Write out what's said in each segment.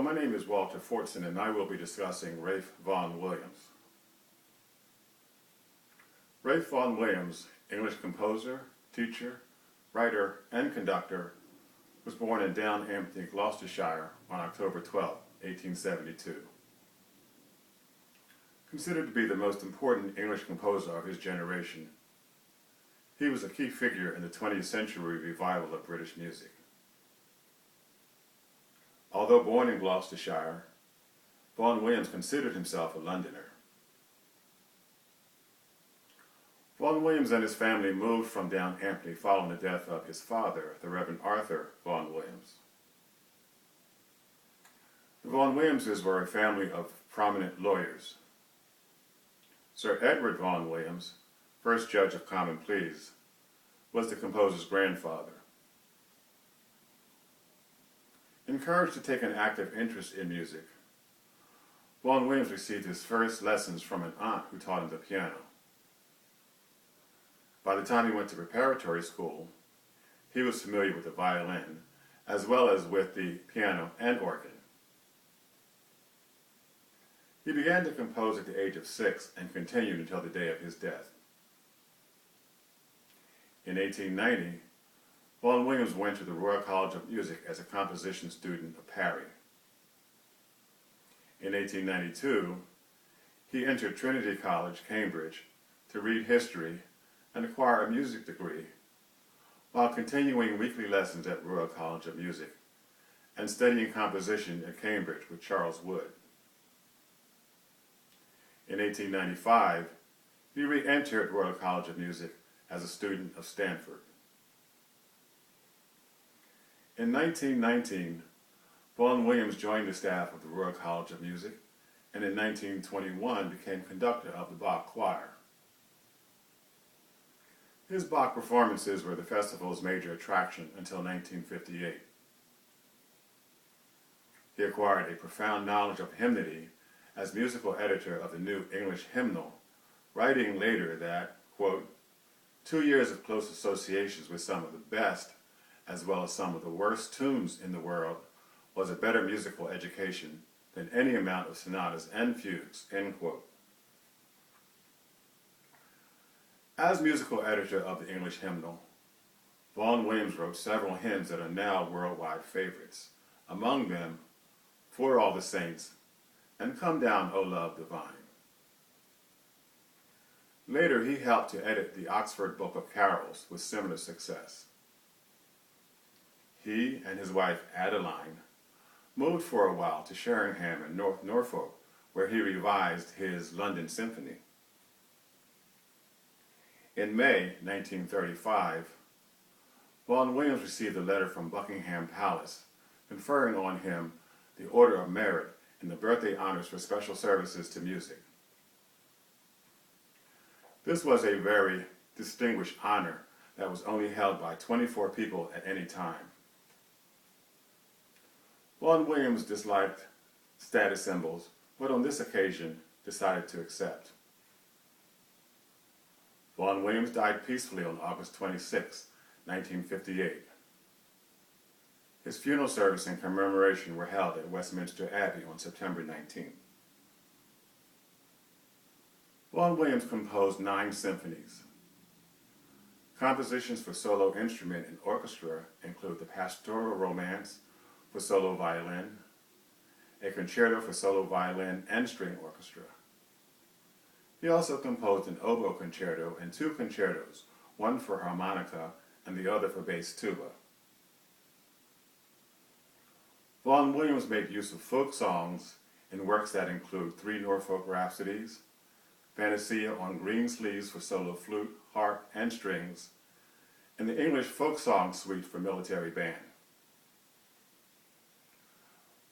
my name is Walter Fortson, and I will be discussing Ralph Vaughan Williams. Ralph Vaughan Williams, English composer, teacher, writer, and conductor, was born in Down Ampney, Gloucestershire on October 12, 1872. Considered to be the most important English composer of his generation, he was a key figure in the 20th century revival of British music. Although born in Gloucestershire, Vaughan Williams considered himself a Londoner. Vaughan Williams and his family moved from Down Ampney following the death of his father, the Reverend Arthur Vaughan Williams. The Vaughan Williamses were a family of prominent lawyers. Sir Edward Vaughan Williams, first Judge of Common Pleas, was the composer's grandfather. Encouraged to take an active interest in music, Vaughan Williams received his first lessons from an aunt who taught him the piano. By the time he went to preparatory school, he was familiar with the violin, as well as with the piano and organ. He began to compose at the age of 6 and continued until the day of his death. In 1890, Vaughan Williams went to the Royal College of Music as a composition student of Parry. In 1892, he entered Trinity College, Cambridge, to read history and acquire a music degree, while continuing weekly lessons at Royal College of Music and studying composition at Cambridge with Charles Wood. In 1895, he re-entered Royal College of Music as a student of Stanford. In 1919, Vaughan Williams joined the staff of the Royal College of Music, and in 1921 became conductor of the Bach Choir. His Bach performances were the festival's major attraction until 1958. He acquired a profound knowledge of hymnody as musical editor of the New English Hymnal, writing later that, quote, 2 years of close associations with some of the best, as well as some of the worst tunes in the world, was a better musical education than any amount of sonatas and fugues, end quote. As musical editor of the English Hymnal, Vaughan Williams wrote several hymns that are now worldwide favorites, among them For All the Saints and Come Down, O Love Divine. Later, he helped to edit the Oxford Book of Carols with similar success. He and his wife, Adeline, moved for a while to Sheringham in North Norfolk, where he revised his London Symphony. In May 1935, Vaughan Williams received a letter from Buckingham Palace conferring on him the Order of Merit and the birthday honors for special services to music. This was a very distinguished honor that was only held by 24 people at any time. Vaughan Williams disliked status symbols, but on this occasion decided to accept. Vaughan Williams died peacefully on August 26, 1958. His funeral service and commemoration were held at Westminster Abbey on September 19. Vaughan Williams composed 9 symphonies. Compositions for solo instrument and orchestra include the Pastoral Romance for solo violin, a concerto for solo violin and string orchestra. He also composed an oboe concerto and 2 concertos, one for harmonica and the other for bass tuba. Vaughan Williams made use of folk songs in works that include 3 Norfolk Rhapsodies, Fantasia on Green Sleeves for solo flute, harp, and strings, and the English Folk Song Suite for military band.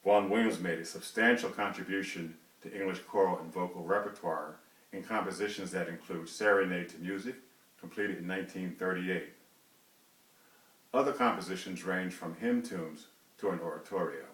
Vaughan Williams made a substantial contribution to English choral and vocal repertoire in compositions that include Serenade to Music, completed in 1938. Other compositions range from hymn tunes to an oratorio.